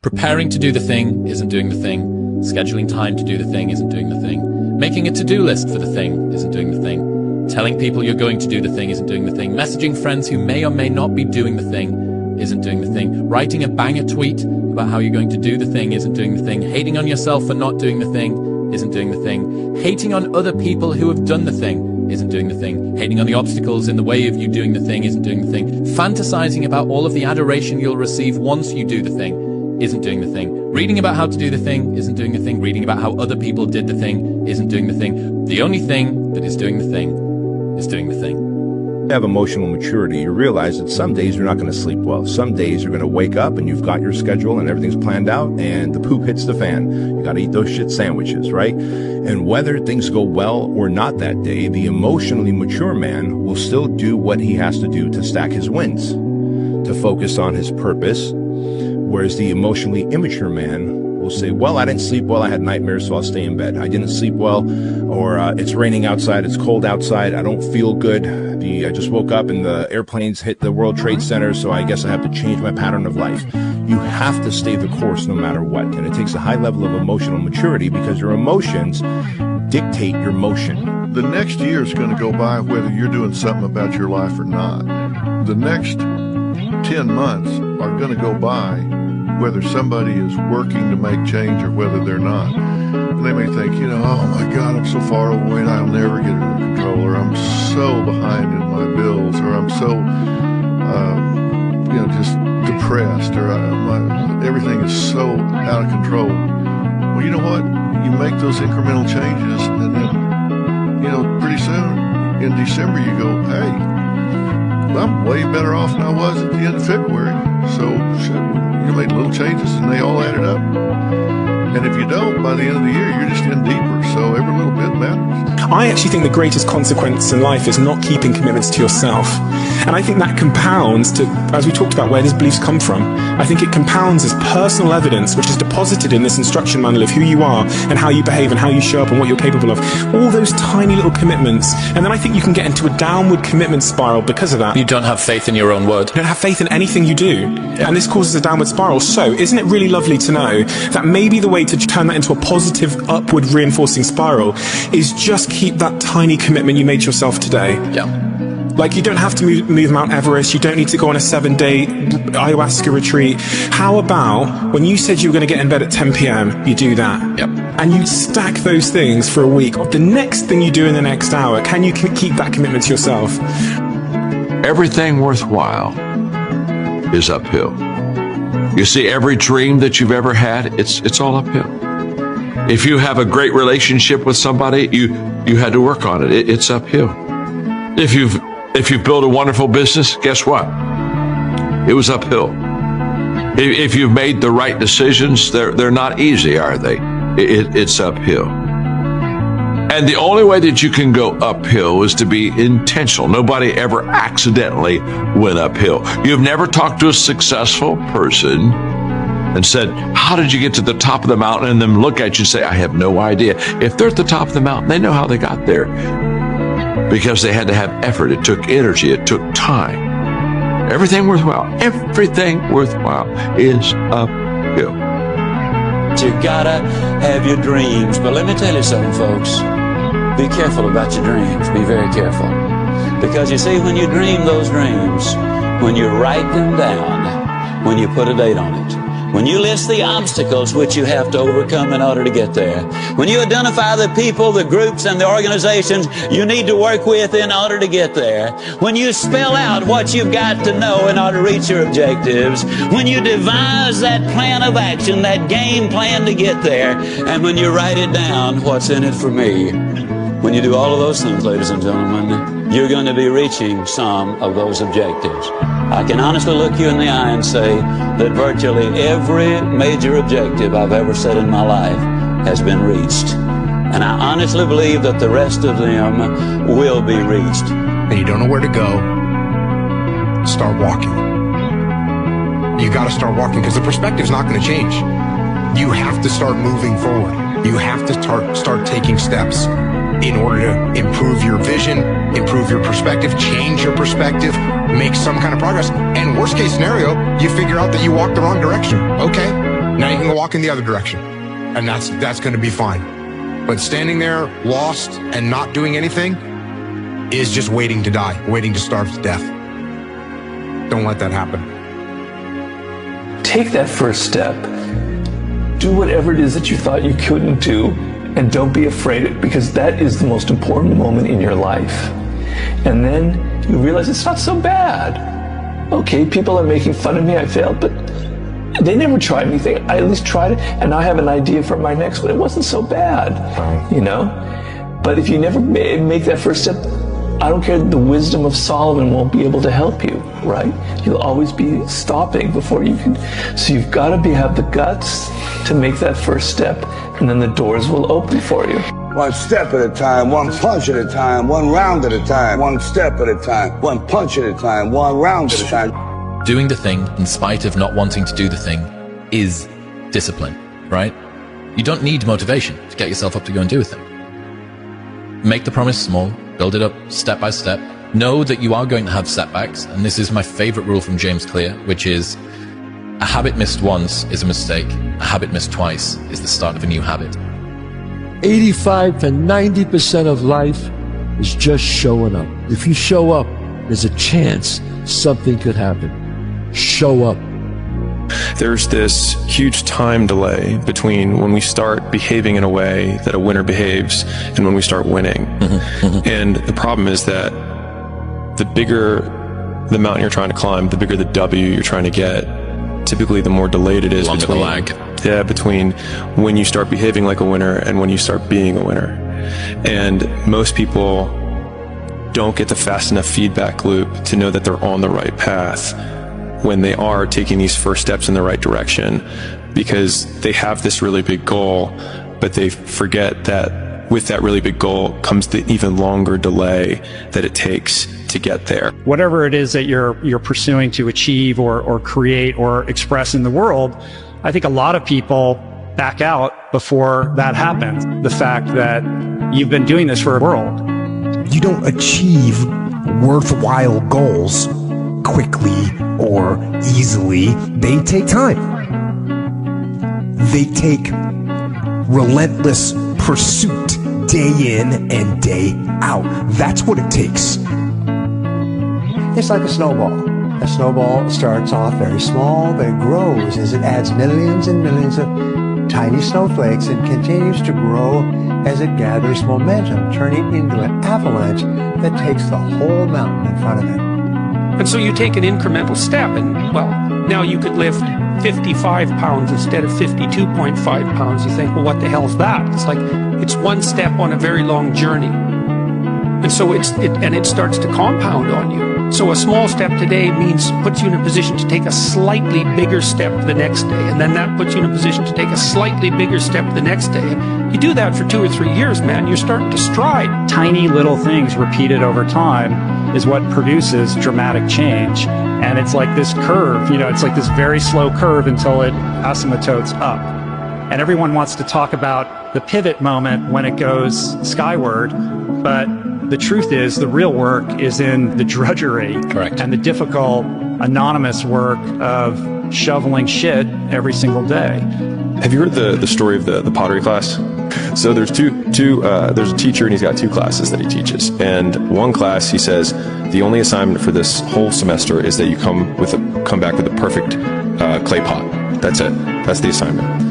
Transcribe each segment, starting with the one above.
Preparing to do the thing isn't doing the thing. Scheduling time to do the thing isn't doing the thing. Making a to-do list for the thing isn't doing the thing. Telling people you're going to do the thing isn't doing the thing. Messaging friends who may or may not be doing the thing isn't doing the thing. Writing a banger tweet about how you're going to do the thing isn't doing the thing. Hating on yourself for not doing the thing isn't doing the thing. Hating on other people who have done the thing isn't doing the thing. Hating on the obstacles in the way of you doing the thing isn't doing the thing. Fantasizing about all of the adoration you'll receive once you do the thing isn't doing the thing. Reading about how to do the thing isn't doing the thing. Reading about how other people did the thing isn't doing the thing. The only thing that is doing the thing is doing the thing. You have emotional maturity. You realize that some days you're not going to sleep well. Some days you're going to wake up and you've got your schedule and everything's planned out and the poop hits the fan. You got to eat those shit sandwiches, right? And whether things go well or not that day, the emotionally mature man will still do what he has to do to stack his wins, to focus on his purpose. Whereas the emotionally immature man will say, well, I didn't sleep well, I had nightmares, so I'll stay in bed. I didn't sleep well, or it's raining outside, it's cold outside, I don't feel good. I just woke up and the airplanes hit the World Trade Center, so I guess I have to change my pattern of life. You have to stay the course no matter what. And it takes a high level of emotional maturity because your emotions dictate your motion. The next year is going to go by whether you're doing something about your life or not. The next 10 months are going to go by whether somebody is working to make change or whether they're not. And they may think, oh my God, I'm so far away and I'll never get it under control, or I'm so behind in my bills, or I'm so, just depressed, or everything is so out of control. Well, you know what? You make those incremental changes and then, pretty soon in December you go, hey, I'm way better off than I was at the end of February. So you made little changes and they all added up. And if you don't, by the end of the year, you're just in deeper. So every little bit matters. I actually think the greatest consequence in life is not keeping commitments to yourself. And I think that compounds to, as we talked about, where these beliefs come from. I think it compounds as personal evidence, which is deposited in this instruction manual of who you are and how you behave and how you show up and what you're capable of. All those tiny little commitments. And then I think you can get into a downward commitment spiral because of that. You don't have faith in your own word. You don't have faith in anything you do. And this causes a downward spiral. So isn't it really lovely to know that maybe the way to turn that into a positive, upward reinforcing spiral is just keep that tiny commitment you made to yourself today. Yeah. Like, you don't have to move Mount Everest. You don't need to go on a 7-day ayahuasca retreat. How about when you said you were going to get in bed at 10 p.m., you do that? Yep. And you stack those things for a week. The next thing you do in the next hour, can you keep that commitment to yourself? Everything worthwhile is uphill. You see, every dream that you've ever had, it's all uphill. If you have a great relationship with somebody, you had to work on it. It's uphill. If you've built a wonderful business, guess what? It was uphill. If you've made the right decisions, they're not easy, are they? It's uphill. And the only way that you can go uphill is to be intentional. Nobody ever accidentally went uphill. You've never talked to a successful person and said, how did you get to the top of the mountain? And then look at you and say, I have no idea. If they're at the top of the mountain, they know how they got there. Because they had to have effort. It took energy. It took time. Everything worthwhile is uphill. You gotta have your dreams. But let me tell you something, folks. Be careful about your dreams. Be very careful. Because you see, when you dream those dreams, when you write them down, when you put a date on it, when you list the obstacles which you have to overcome in order to get there, when you identify the people, the groups, and the organizations you need to work with in order to get there, when you spell out what you've got to know in order to reach your objectives, when you devise that plan of action, that game plan to get there, and when you write it down, what's in it for me, when you do all of those things, ladies and gentlemen, you're going to be reaching some of those objectives. I can honestly look you in the eye and say that virtually every major objective I've ever set in my life has been reached. And I honestly believe that the rest of them will be reached. And you don't know where to go, start walking. You got to start walking because the perspective's not going to change. You have to start moving forward. You have to start taking steps in order to improve your vision, improve your perspective, change your perspective, make some kind of progress. And worst case scenario, you figure out that you walked the wrong direction. Okay, now taking a walk in the other direction. And that's going to be fine. But standing there lost and not doing anything is just waiting to die, waiting to starve to death. Don't let that happen. Take that first step. Do whatever it is that you thought you couldn't do, and don't be afraid, because that is the most important moment in your life. And then you realize it's not so bad. Okay, people are making fun of me, I failed, but they never tried anything. I at least tried it, and I have an idea for my next one. It wasn't so bad, you know? But if you never make that first step, I don't care, the wisdom of Solomon won't be able to help you, right? You'll always be stopping before you can. So you've got to have the guts to make that first step, and then the doors will open for you. One step at a time, one punch at a time, one round at a time, one step at a time, one punch at a time, one round at a time. Doing the thing in spite of not wanting to do the thing is discipline, right? You don't need motivation to get yourself up to go and do a thing. Make the promise small, build it up step by step. Know that you are going to have setbacks, and this is my favorite rule from James Clear, which is a habit missed once is a mistake. A habit missed twice is the start of a new habit. 85 to 90% of life is just showing up. If you show up, there's a chance something could happen. Show up. There's this huge time delay between when we start behaving in a way that a winner behaves and when we start winning. And the problem is that the bigger the mountain you're trying to climb, the bigger the W you're trying to get, typically the more delayed it is between, between when you start behaving like a winner and when you start being a winner. And most people don't get the fast enough feedback loop to know that they're on the right path when they are taking these first steps in the right direction, because they have this really big goal, but they forget that with that really big goal comes the even longer delay that it takes to get there. Whatever it is that you're pursuing to achieve or create or express in the world, I think a lot of people back out before that happens. The fact that you've been doing this for a world. You don't achieve worthwhile goals quickly or easily. They take time. They take relentless pursuit day in and day out. That's what it takes. It's like a snowball. A snowball starts off very small, but it grows as it adds millions and millions of tiny snowflakes and continues to grow as it gathers momentum, turning into an avalanche that takes the whole mountain in front of it. And so you take an incremental step, and well, now you could lift 55 pounds instead of 52.5 pounds. You think, well, what the hell's that? It's like, it's one step on a very long journey. And so it starts to compound on you. So a small step today puts you in a position to take a slightly bigger step the next day. And then that puts you in a position to take a slightly bigger step the next day. You do that for 2 or 3 years, man, you're starting to stride. Tiny little things repeated over time is what produces dramatic change. And it's like this curve, it's like this very slow curve until it asymptotes up. And everyone wants to talk about the pivot moment when it goes skyward, but the truth is the real work is in the drudgery. Correct. And the difficult, anonymous work of shoveling shit every single day. Have you heard the story of the pottery class? So there's there's a teacher and he's got 2 classes that he teaches. And one class, he says, the only assignment for this whole semester is that you come back with a perfect clay pot. That's it. That's the assignment.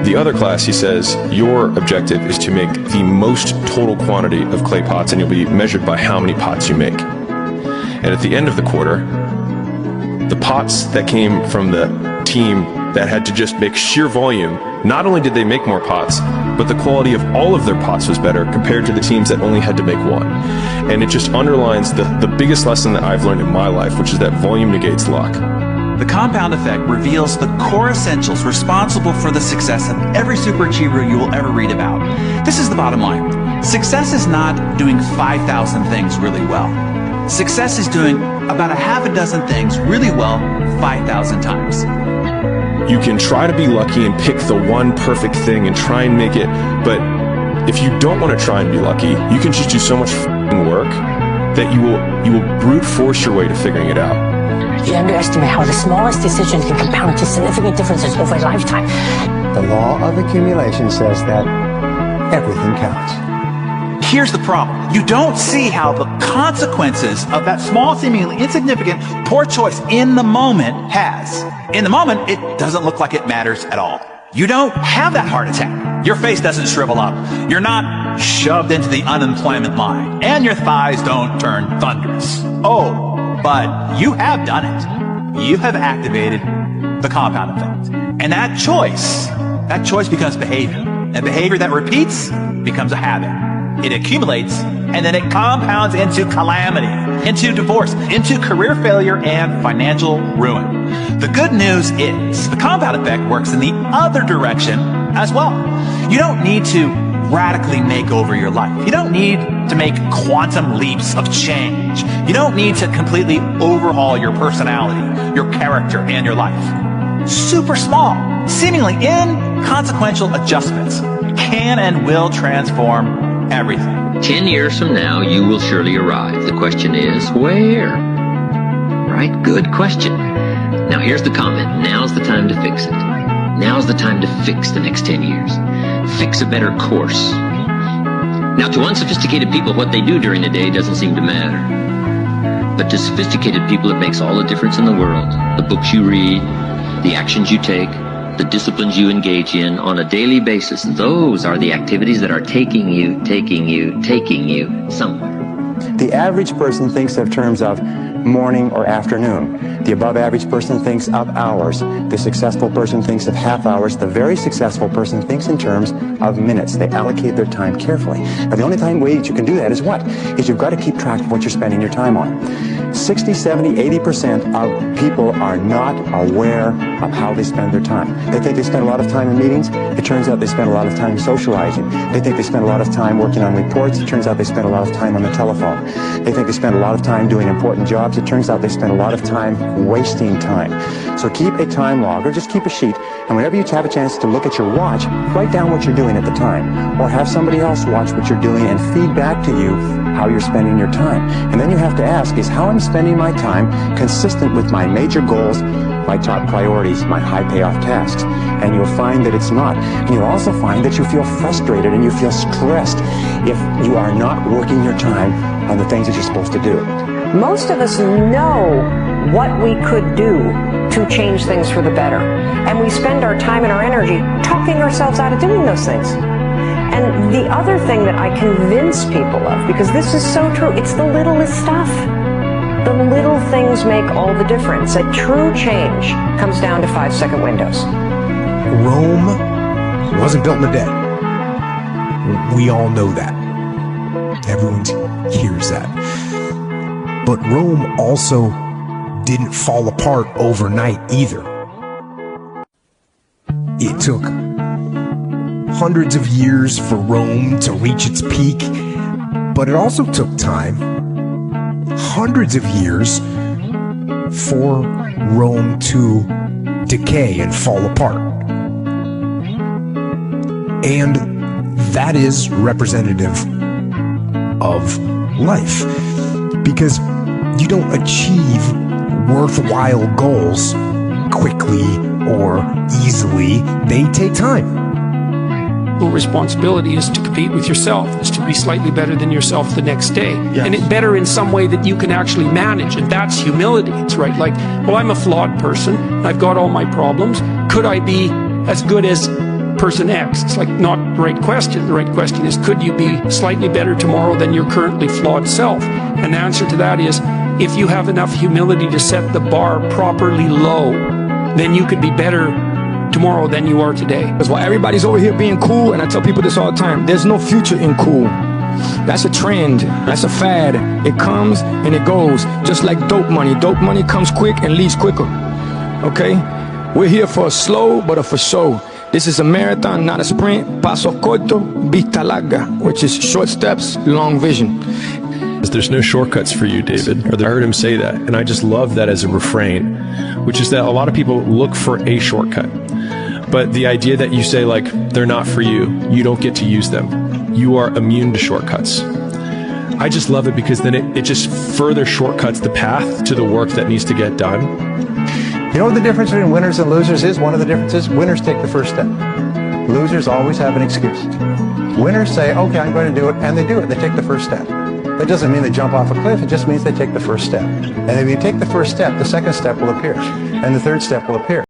The other class, he says, your objective is to make the most total quantity of clay pots, and you'll be measured by how many pots you make. And at the end of the quarter, the pots that came from the team that had to just make sheer volume, not only did they make more pots, but the quality of all of their pots was better compared to the teams that only had to make one. And it just underlines the biggest lesson that I've learned in my life, which is that volume negates luck. The compound effect reveals the core essentials responsible for the success of every superachiever you will ever read about. This is the bottom line. Success is not doing 5,000 things really well. Success is doing about a half a dozen things really well 5,000 times. You can try to be lucky and pick the one perfect thing and try and make it, but if you don't want to try and be lucky, you can just do so much work that you will brute force your way to figuring it out. You underestimate how the smallest decision can compound into significant differences over a lifetime. The law of accumulation says that everything counts. Here's the problem. You don't see how the consequences of that small, seemingly insignificant, poor choice in the moment has. In the moment, it doesn't look like it matters at all. You don't have that heart attack. Your face doesn't shrivel up. You're not shoved into the unemployment line. And your thighs don't turn thunderous. Oh, but you have done it. You have activated the compound effect. And that choice becomes behavior. And behavior that repeats becomes a habit. It accumulates, and then it compounds into calamity, into divorce, into career failure and financial ruin. The good news is the compound effect works in the other direction as well. You don't need to radically make over your life. You don't need to make quantum leaps of change. You don't need to completely overhaul your personality, your character, and your life. Super small, seemingly inconsequential adjustments can and will transform everything. 10 years from now, you will surely arrive. The question is, where? Right? Good question. Now here's the comment. Now's the time to fix it. Now's the time to fix the next 10 years. Fix a better course. Now to unsophisticated people, what they do during the day doesn't seem to matter. But to sophisticated people, it makes all the difference in the world. The books you read, the actions you take, the disciplines you engage in on a daily basis, those are the activities that are taking you somewhere. The average person thinks of terms of morning or afternoon. The above average person thinks of hours. The successful person thinks of half hours. The very successful person thinks in terms of minutes. They allocate their time carefully. Now the only way that you can do that is what? Is you've got to keep track of what you're spending your time on. 60, 70, 80% of people are not aware of how they spend their time. They think they spend a lot of time in meetings. It turns out they spend a lot of time socializing. They think they spend a lot of time working on reports. It turns out they spend a lot of time on the telephone. They think they spend a lot of time doing important jobs. It turns out they spend a lot of time wasting time. So keep a time log, or just keep a sheet, and whenever you have a chance to look at your watch, write down what you're doing at the time, or have somebody else watch what you're doing and feed back to you how you're spending your time. And then you have to ask, is how I'm spending my time consistent with my major goals, my top priorities, my high payoff tasks? And you'll find that it's not. And you'll also find that you feel frustrated and you feel stressed if you are not working your time on the things that you're supposed to do. Most of us know what we could do to change things for the better. And we spend our time and our energy talking ourselves out of doing those things. And the other thing that I convince people of, because this is so true, it's the littlest stuff. The little things make all the difference. A true change comes down to 5-second windows. Rome wasn't built in a day. We all know that. Everyone hears that. But Rome also didn't fall apart overnight either. It took hundreds of years for Rome to reach its peak, but it also took time, hundreds of years, for Rome to decay and fall apart. And that is representative of life, because you don't achieve worthwhile goals quickly or easily. They take time. Your responsibility is to compete with yourself, is to be slightly better than yourself the next day. Yes. And it better in some way that you can actually manage. And that's humility. It's right. Like, well, I'm a flawed person. I've got all my problems. Could I be as good as person X? It's like not the right question. The right question is, could you be slightly better tomorrow than your currently flawed self? And the answer to that is, if you have enough humility to set the bar properly low, then you could be better tomorrow than you are today. That's why everybody's over here being cool, and I tell people this all the time. There's no future in cool. That's a trend. That's a fad. It comes and it goes, just like dope money. Dope money comes quick and leaves quicker. Okay? We're here for a slow, but a for show. This is a marathon, not a sprint. Paso corto, vista larga, which is short steps, long vision. There's no shortcuts for you, David. I heard him say that, and I just love that as a refrain, which is that a lot of people look for a shortcut. But the idea that you say, like, they're not for you, you don't get to use them. You are immune to shortcuts. I just love it because then it just further shortcuts the path to the work that needs to get done. You know what the difference between winners and losers is? One of the differences, winners take the first step. Losers always have an excuse. Winners say, okay, I'm going to do it, and they do it. They take the first step. That doesn't mean they jump off a cliff. It just means they take the first step. And if you take the first step, the second step will appear, and the third step will appear.